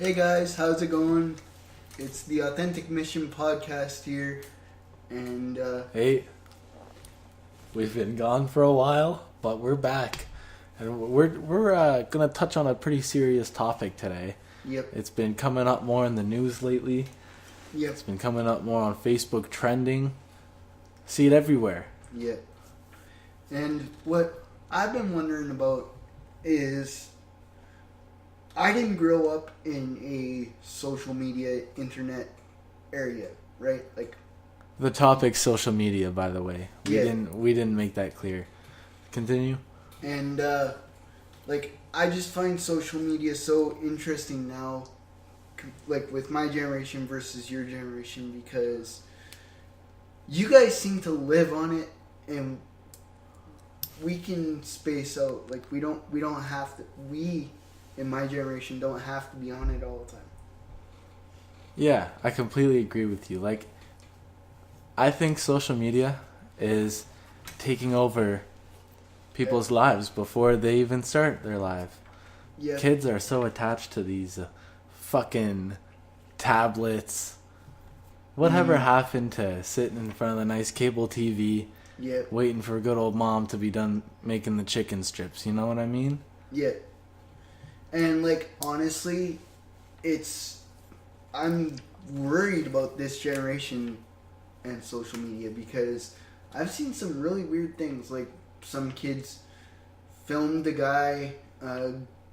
Hey guys, how's it going? It's the Authentic Mission podcast here, and Hey, we've been gone for a while, but we're back, and we're gonna touch on a pretty serious topic today. yep, It's been coming up more in the news lately. yep, It's been coming up more on Facebook trending. See it everywhere. yep. And what I've been wondering about is, I didn't grow up in a social media, internet area, right? Like, The topic's social media, by the way. Yeah. We didn't make that clear. Continue. and like, I just find social media so interesting now, like with my generation versus your generation, because you guys seem to live on it, and we can space out. Like, we don't have to. We in my generation don't have to be on it all the time. Yeah, I completely agree with you. Like, I think social media is taking over people's lives before they even start their life. Yeah. Kids are so attached to these fucking tablets. Whatever happened to sitting in front of the nice cable TV, Yeah. waiting for good old mom to be done making the chicken strips? You know what I mean? Yeah. And like, honestly, I'm worried about this generation and social media, because I've seen some really weird things. Like, some kids filmed a guy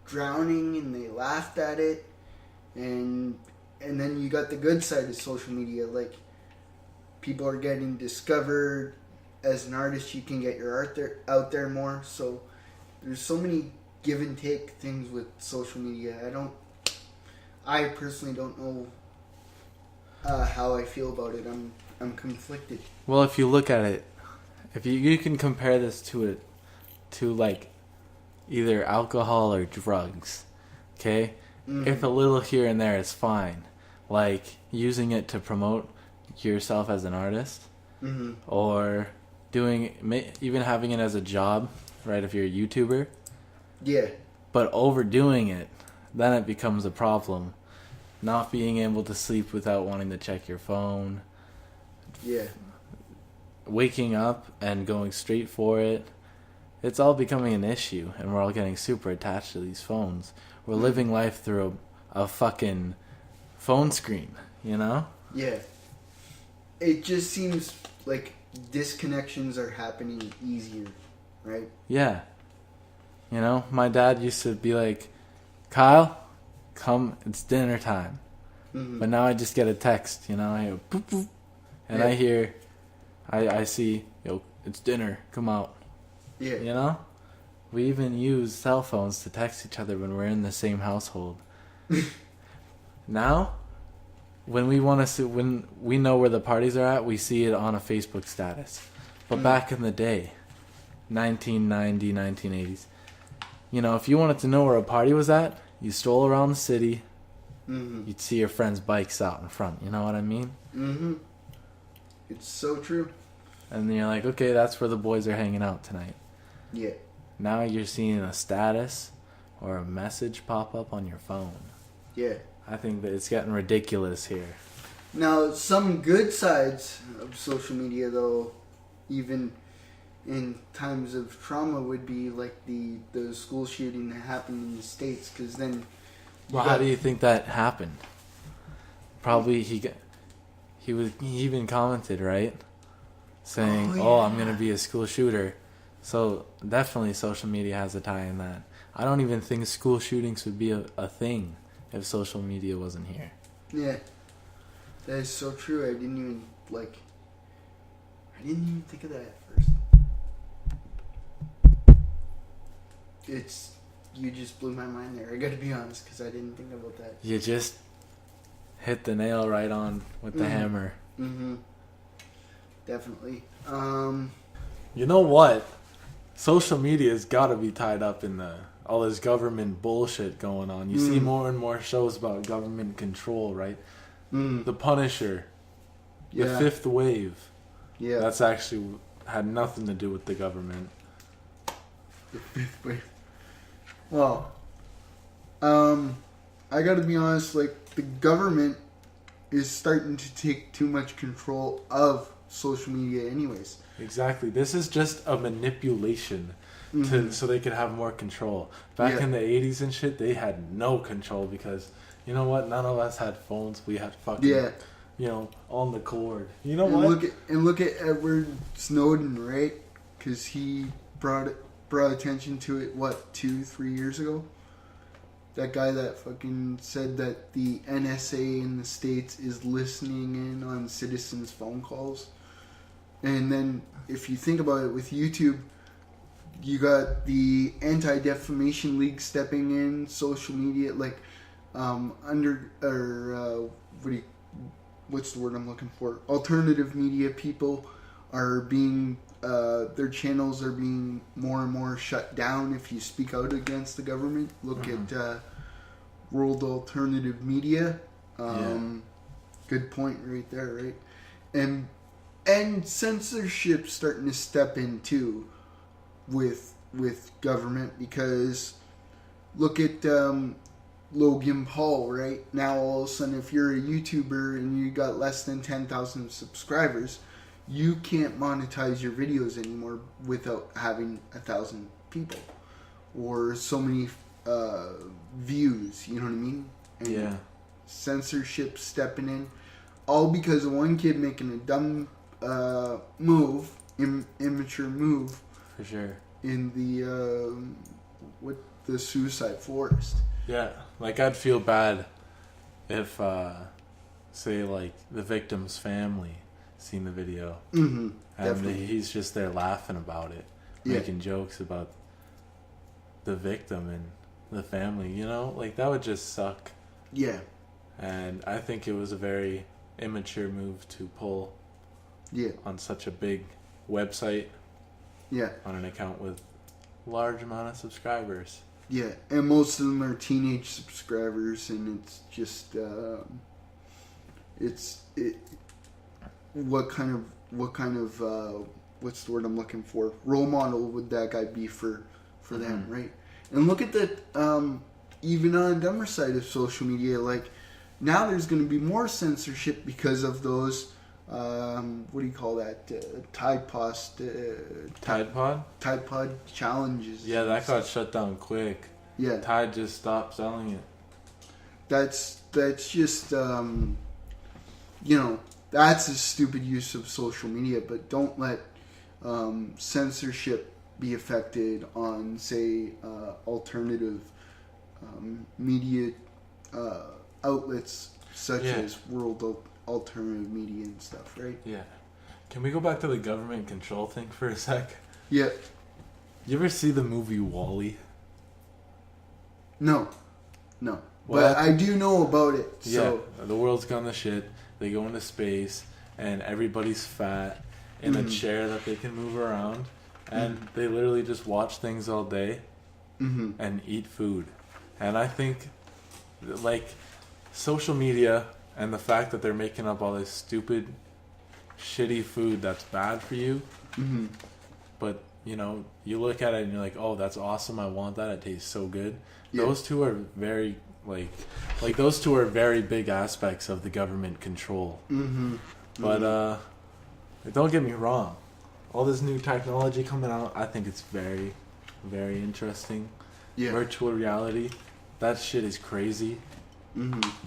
drowning and they laughed at it, and then you got the good side of social media. Like, people are getting discovered. As an artist, you can get your art out there more. So there's so many give and take things with social media. I personally don't know how I feel about it. I'm conflicted. Well, if you look at it, if you can compare this to like either alcohol or drugs, okay? Mm-hmm. If a little here and there is fine, like using it to promote yourself as an artist, Mm-hmm. or even having it as a job, right? If you're a YouTuber, Yeah. but overdoing it, then it becomes a problem. Not being able to sleep without wanting to check your phone, Yeah. waking up and going straight for it. It's all becoming an issue, and we're all getting super attached to these phones. We're living life through a fucking phone screen, you know? Yeah. It just seems like disconnections are happening easier, right? Yeah. You know, my dad used to be like, Kyle, come, it's dinner time. Mm-hmm. But now I just get a text, you know, I hear boop boop, and I see, yo, it's dinner, come out. Yeah. You know? We even use cell phones to text each other when we're in the same household. Now, when we want to see, when we know where the parties are at, we see it on a Facebook status. But back in the day, 1990, 1980s, you know, if you wanted to know where a party was at, you stroll around the city, Mm-hmm. you'd see your friends' bikes out in front, you know what I mean? Mm-hmm. It's so true. And then you're like, okay, that's where the boys are hanging out tonight. Yeah. Now you're seeing a status or a message pop up on your phone. Yeah. I think that it's getting ridiculous here. Now, some good sides of social media, though, even in times of trauma, would be like the school shooting that happened in the States, because then... Well, how do you think that happened? Probably he even commented, right? Saying, Oh, I'm going to be a school shooter. So definitely social media has a tie in that. I don't even think school shootings would be a thing if social media wasn't here. Yeah. That is so true. I didn't even think of that at first. You just blew my mind there. I gotta be honest, because I didn't think about that. You just hit the nail right on with the hammer. Mm-hmm. Definitely. You know what? Social media's got to be tied up in all this government bullshit going on. You see more and more shows about government control, right? The Punisher, The Yeah. Fifth Wave. Yeah. That's actually had nothing to do with the government. The fifth wave. Well, I gotta be honest, like, the government is starting to take too much control of social media anyways. Exactly. This is just a manipulation so they could have more control. Back Yeah. in the 80s and shit, they had no control because, you know what? None of us had phones. We had fucking, Yeah. on the cord. You know And what? look at Edward Snowden, right? Because he brought attention to it, what, 2-3 years ago? That guy that fucking said that the NSA in the States is listening in on citizens' phone calls. And then, if you think about it, with YouTube, you got the Anti-Defamation League stepping in, social media, like, what's the word I'm looking for? Alternative media people are being, their channels are being more and more shut down if you speak out against the government. Look at World Alternative Media. Good point right there, right? And censorship starting to step in too with government, because look at Logan Paul, right? Now all of a sudden, if you're a YouTuber and you got less than 10,000 subscribers, you can't monetize your videos anymore without having 1,000 people or so many views. You know what I mean? And Yeah. censorship stepping in, all because of one kid making a dumb move, immature move, For sure. in the suicide forest. Yeah. Like, I'd feel bad if, say, like, the victim's family seen the video. Mm-hmm. And Definitely. he's just there laughing about it. Yeah. Making jokes about the victim and the family, Like, that would just suck. Yeah. And I think it was a very immature move to pull Yeah. on such a big website, Yeah. on an account with large amount of subscribers. Yeah. And most of them are teenage subscribers, and it's just what kind of what's the word I'm looking for? Role model would that guy be for them, right? And look at the even on the dumber side of social media, like, now there's going to be more censorship because of those what do you call that? Tide Pod challenges. Yeah, that got shut down quick. Yeah. Tide just stopped selling it. That's just that's a stupid use of social media. But don't let censorship be affected on, say, alternative media outlets such as World Alternative Media and stuff, right? Yeah. Can we go back to the government control thing for a sec? Yeah. You ever see the movie WALL-E? No. Well, But I do know about it. So yeah, the world's gone to shit. They go into space, and everybody's fat in a chair that they can move around, and they literally just watch things all day and eat food. And I think, like, social media and the fact that they're making up all this stupid, shitty food that's bad for you, but, you look at it and you're like, oh, that's awesome, I want that, it tastes so good. Yeah. Those two are very, those two are very big aspects of the government control. But don't get me wrong, all this new technology coming out, I think it's very, very interesting. yeah. Virtual reality, that shit is crazy,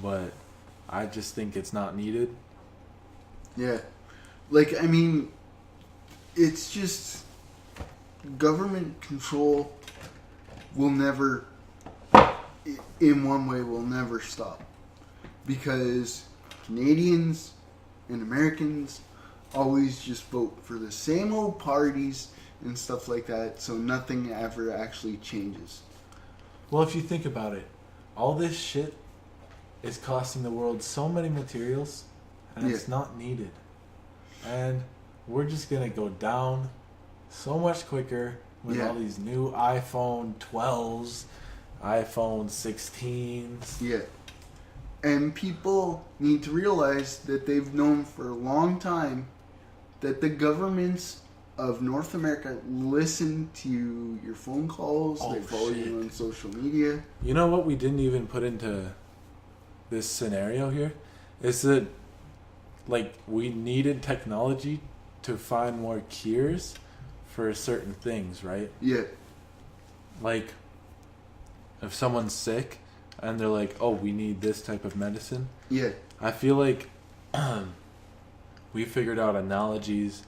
but I just think it's not needed. Yeah. Like, I mean, it's just government control will never, in one way, will never stop. Because Canadians and Americans always just vote for the same old parties and stuff like that, so nothing ever actually changes. Well, if you think about it, all this shit is costing the world so many materials, and it's not needed. And we're just going to go down so much quicker with all these new iPhone 12s, iPhone 16s. Yeah. And people need to realize that they've known for a long time that the governments of North America listen to your phone calls, they follow you on social media. You know what we didn't even put into this scenario here is that like we needed technology to find more cures for certain things, right? Yeah. Like if someone's sick and they're like, "Oh, we need this type of medicine." Yeah. I feel like we figured out analogies.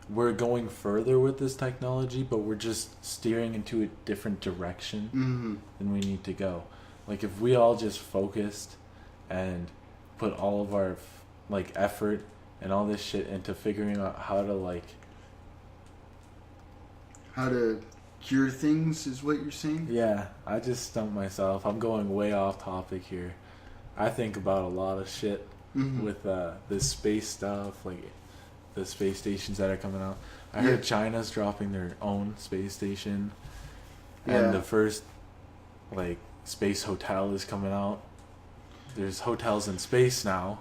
We're going further with this technology, but we're just steering into a different direction Mm-hmm. than we need to go. Like if we all just focused and put all of our like effort and all this shit into figuring out how to like How to cure things is what you're saying? yeah, I just stumped myself. I'm going way off topic here. I think about a lot of shit Mm-hmm. with this space stuff, like the space stations that are coming out. I Yeah. heard China's dropping their own space station, Yeah. and the first like space hotel is coming out. There's hotels in space now,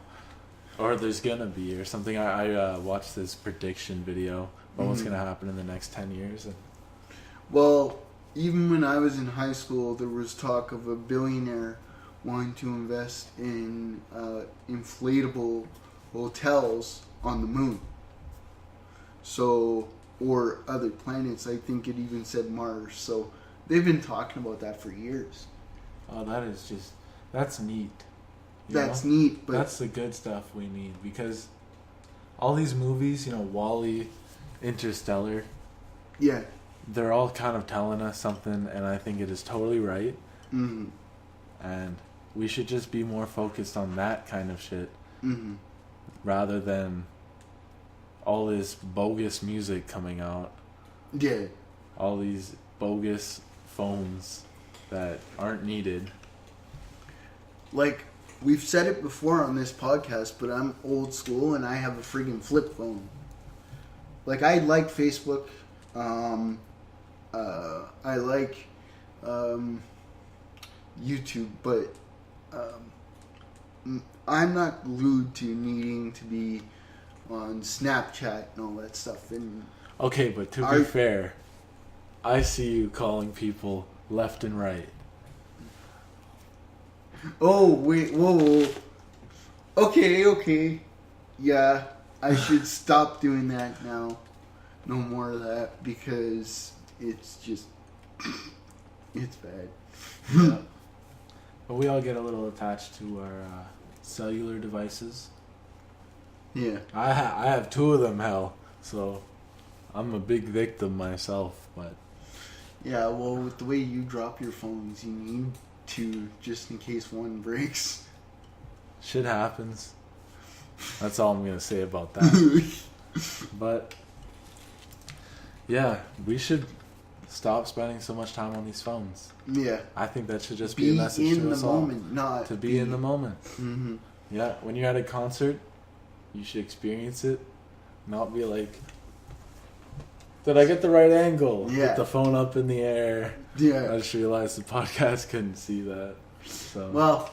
or there's gonna be, or something. I watched this prediction video about what's Mhm. gonna happen in the next 10 years. And Well, even when I was in high school, there was talk of a billionaire wanting to invest in inflatable hotels on the moon. So, or other planets. I think it even said Mars. So, they've been talking about that for years. oh, that's neat. You That's know? neat, but That's the good stuff we need, because all these movies, Wall-E, Interstellar, yeah. they're all kind of telling us something, and I think it is totally right. Mm-hmm. And we should just be more focused on that kind of shit Mm-hmm. rather than all this bogus music coming out, Yeah. all these bogus phones that aren't needed. Like, we've said it before on this podcast, but I'm old school and I have a friggin' flip phone. Like, I like Facebook. I like YouTube, but I'm not glued to needing to be on Snapchat and all that stuff. And Okay, but to be fair, I see you calling people left and right. oh wait, whoa. Okay. Yeah, I should stop doing that now. No more of that because it's just it's bad. Yeah. But we all get a little attached to our cellular devices. Yeah. I have two of them, hell. So I'm a big victim myself, but Yeah, well, with the way you drop your phones, you need to just in case one breaks. shit happens. That's all I'm going to say about that. But yeah, we should stop spending so much time on these phones. Yeah. I think that should just be a Be message in to the us all. moment, not To be in the moment. Mm-hmm. Yeah, when you're at a concert, you should experience it, not be like, did I get the right angle? Yeah. With the phone up in the air. I Yeah. just realized the podcast couldn't see that. So Well,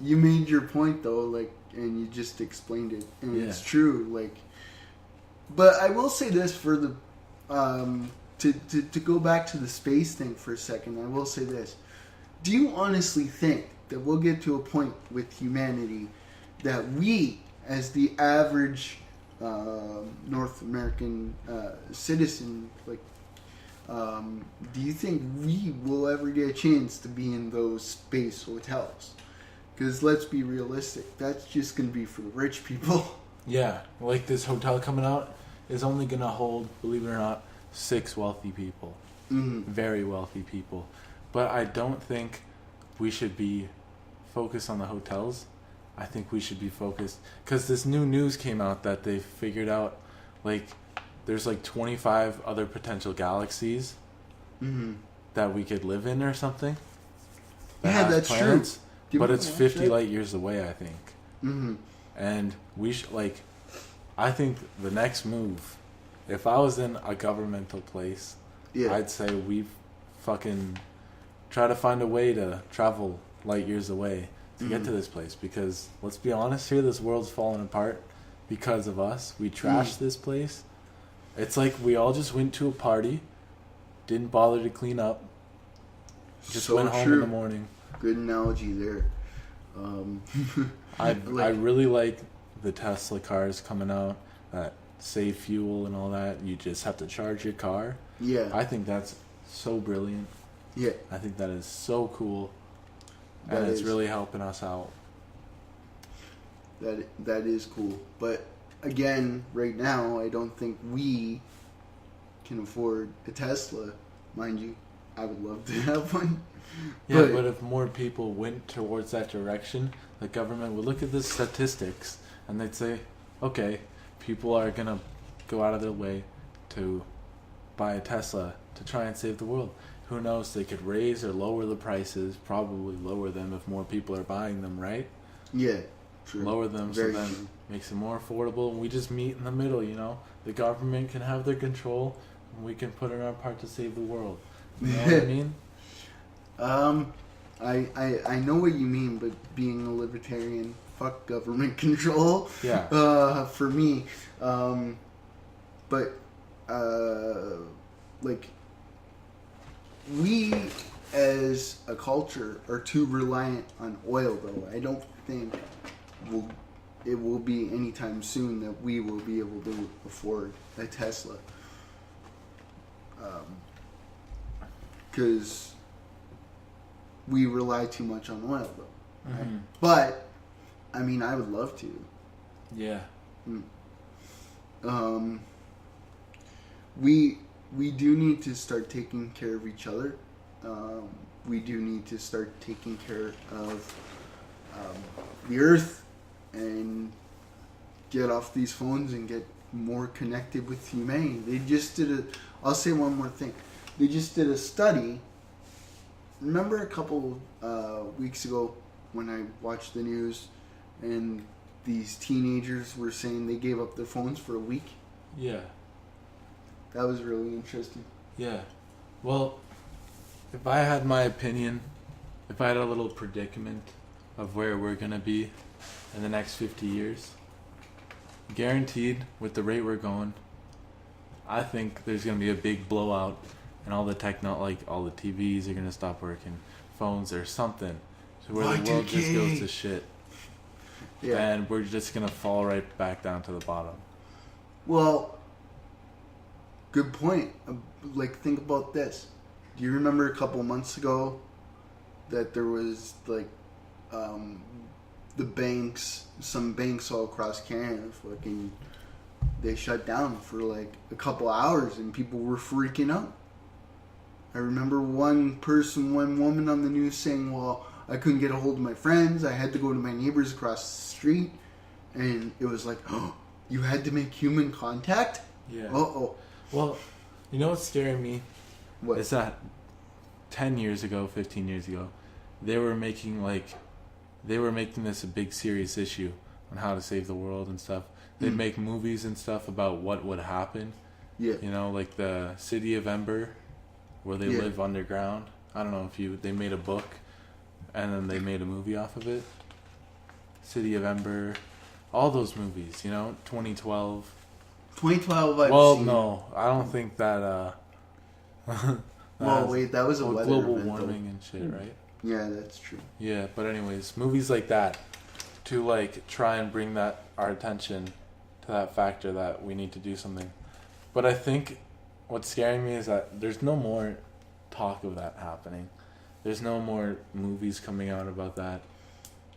you made your point though, like, and you just explained it, and it's Yeah. true. Like, but I will say this for the to go back to the space thing for a second. I will say this: do you honestly think that we'll get to a point with humanity that we, as the average North American citizen, like, do you think we will ever get a chance to be in those space hotels? Because let's be realistic, that's just going to be for the rich people. yeah, like this hotel coming out is only gonna hold, believe it or not, 6 wealthy people. Mm-hmm. Very wealthy people. But I don't think we should be focused on the hotels. I think we should be focused, because this new news came out that they figured out, like, there's like 25 other potential galaxies Mm-hmm. that we could live in or something. that Yeah, has that's planets, true. Do you but wanna it's watch 50 that? light years away, I think. Mm-hmm. And we should, like, I think the next move, if I was in a governmental place, Yeah. I'd say we fucking try to find a way to travel light years away to get to this place, because let's be honest here, this world's falling apart because of us. We trashed this place. It's like we all just went to a party, didn't bother to clean up, just So went home true. in the morning. Good analogy there. I like, really like the Tesla cars coming out that save fuel and all that. You just have to charge your car. yeah, I think that's so brilliant. yeah, I think that is so cool, that and it's is really helping us out. that is cool. But again, right now, I don't think we can afford a Tesla, mind you. I would love to have one. Yeah, but if more people went towards that direction, the government would look at the statistics and they'd say, okay, people are going to go out of their way to buy a Tesla to try and save the world. Who knows? They could raise or lower the prices, probably lower them if more people are buying them, right? Yeah, true. Lower them Very so then true. makes it more affordable and we just meet in the middle, you know? The government can have their control and we can put in our part to save the world. You know what I mean? I know what you mean, but being a libertarian, fuck government control. Yeah. For me, but like we as a culture are too reliant on oil, though. I don't think it will be anytime soon that we will be able to afford a Tesla. Because we rely too much on oil, though. Right? Mhm. But I mean, I would love to. Yeah. We do need to start taking care of each other. We do need to start taking care of the earth and get off these phones and get more connected with humanity. They just did I'll say one more thing. They just did a study. Remember a couple weeks ago when I watched the news and these teenagers were saying they gave up their phones for a week? Yeah. That was really interesting. Yeah. Well, if I had my opinion, if I had a little predicament of where we're going to be in the next 50 years, guaranteed with the rate we're going, I think there's going to be a big blowout and all the all the TVs are going to stop working, phones or something, to where the world just goes to shit. Yeah. And we're just going to fall right back down to the bottom. Well, good point. Like, think about this. Do you remember a couple months ago that there was, like, the banks, some banks all across Canada, fucking, they shut down for, like, a couple hours and people were freaking out. I remember one woman on the news saying, well, I couldn't get a hold of my friends. I had to go to my neighbors across the street. And it was like, oh, you had to make human contact? Yeah. Uh-oh. Well, you know what's scaring me? What? Is that 10 years ago, 15 years ago, they were making this a big serious issue on how to save the world and stuff. They'd make movies and stuff about what would happen. Yeah. You know, like the City of Ember, where they live underground. I don't know if they made a book and then they made a movie off of it. City of Ember, all those movies, you know, 2012. 2012, I've Well, seen. no, I don't think that. Well, wait, that was a weather global event, warming though. and shit, right? Yeah, that's true. Yeah, but anyways, movies like that to like try and bring our attention to that factor that we need to do something. But I think what's scaring me is that there's no more talk of that happening. There's no more movies coming out about that.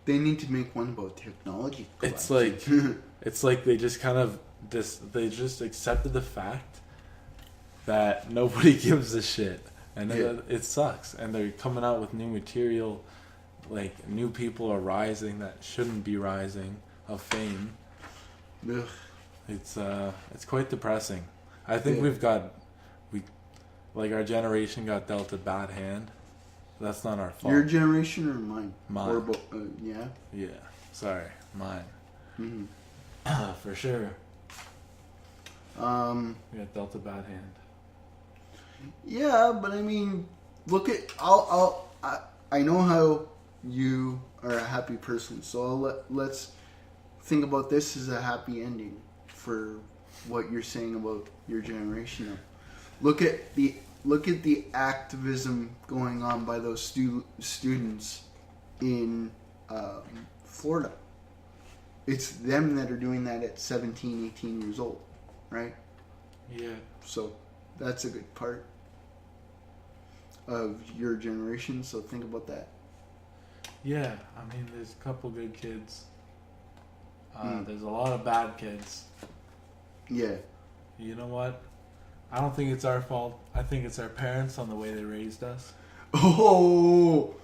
They need to make one about technology. It's like they just kind of they just accepted the fact that nobody gives a shit, and it sucks. And they're coming out with new material, like new people are rising that shouldn't be rising of fame. Ugh. It's quite depressing. I think our generation got dealt a bad hand. That's not our fault. Your generation or mine? Mine. Or yeah. Yeah. Sorry, mine. Mm-hmm. For sure. We got dealt a bad hand. Yeah, but I mean, look at I know how you are a happy person, so let's think about this as a happy ending for what you're saying about your generation. Look at the activism going on by those students in Florida. It's them that are doing that at 17, 18 years old, right? Yeah. So that's a good part of your generation. So think about that. Yeah, I mean, there's a couple good kids. There's a lot of bad kids. Yeah. You know what? I don't think it's our fault. I think it's our parents on the way they raised us. Oh.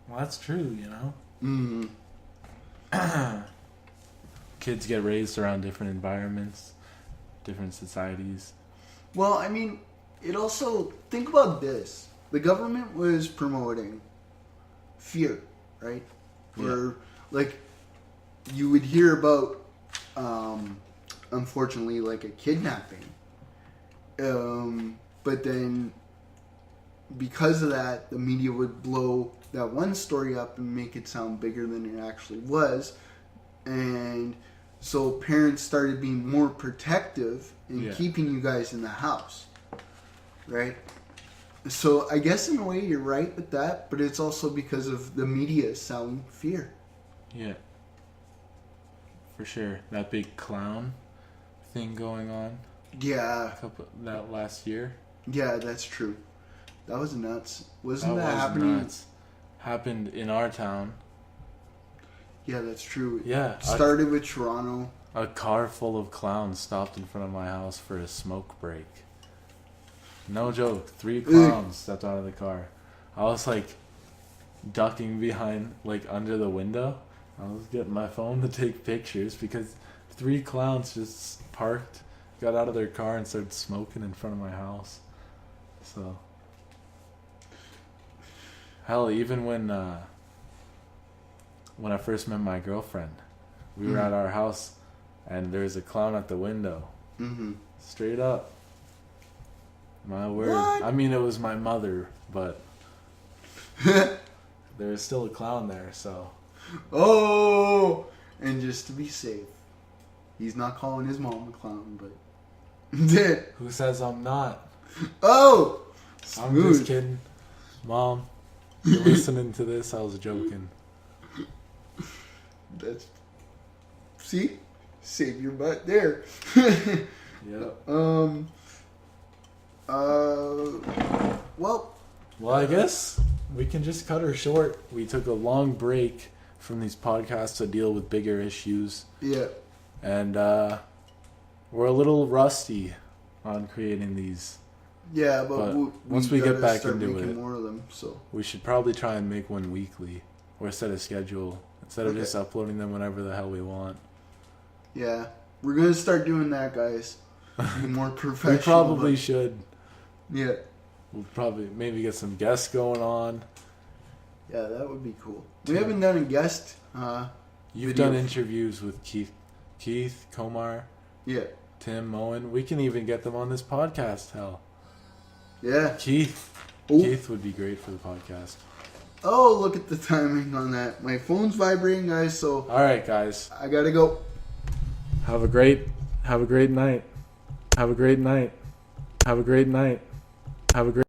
Well, that's true, you know? Mm. Kids get raised around different environments, different societies. Well, I mean, it also, think about this. The government was promoting fear, right? Or, like, you would hear about, unfortunately, like a kidnapping. But then, because of that, the media would blow that one story up and make it sound bigger than it actually was. And so parents started being more protective in keeping you guys in the house, right? So I guess in a way you're right with that, but it's also because of the media selling fear. Yeah. For sure. That big clown thing going on. Yeah. That last year. Yeah, that's true. That was nuts. Wasn't that was happening? Nuts. Happened in our town. Yeah, that's true. Yeah. It started with Toronto. A car full of clowns stopped in front of my house for a smoke break. No joke. 3 clowns stepped out of the car. I was like ducking behind, like under the window. I was getting my phone to take pictures because 3 clowns just parked, got out of their car and started smoking in front of my house. So, hell, even when I first met my girlfriend, we were at our house and there was a clown at the window. Mm-hmm. Straight up. My word. What? I mean, it was my mother, but there was still a clown there, so. Oh! And just to be safe, he's not calling his mom a clown, but... Who says I'm not? Oh! I'm just kidding. Mom, you're listening to this, I was joking. That's... See? Save your butt there. Yep. Well, I guess we can just cut her short. We took a long break from these podcasts to deal with bigger issues. yeah. And we're a little rusty on creating these. Yeah, but once we get gotta back start into making it, more of them, so. we should probably try and make one weekly or set a schedule instead of just uploading them whenever the hell we want. Yeah. We're going to start doing that, guys. Be more professional. We probably should. Yeah. We'll probably maybe get some guests going on. Yeah, that would be cool. We haven't done a guest. You've video. done interviews with Keith, Komar, Yeah. Tim, Moen. We can even get them on this podcast. Hell, Yeah. Keith. Ooh. Keith would be great for the podcast. Oh, look at the timing on that. My phone's vibrating, guys, so All right, guys. I gotta go. Have a great night. Have a great night. Have a great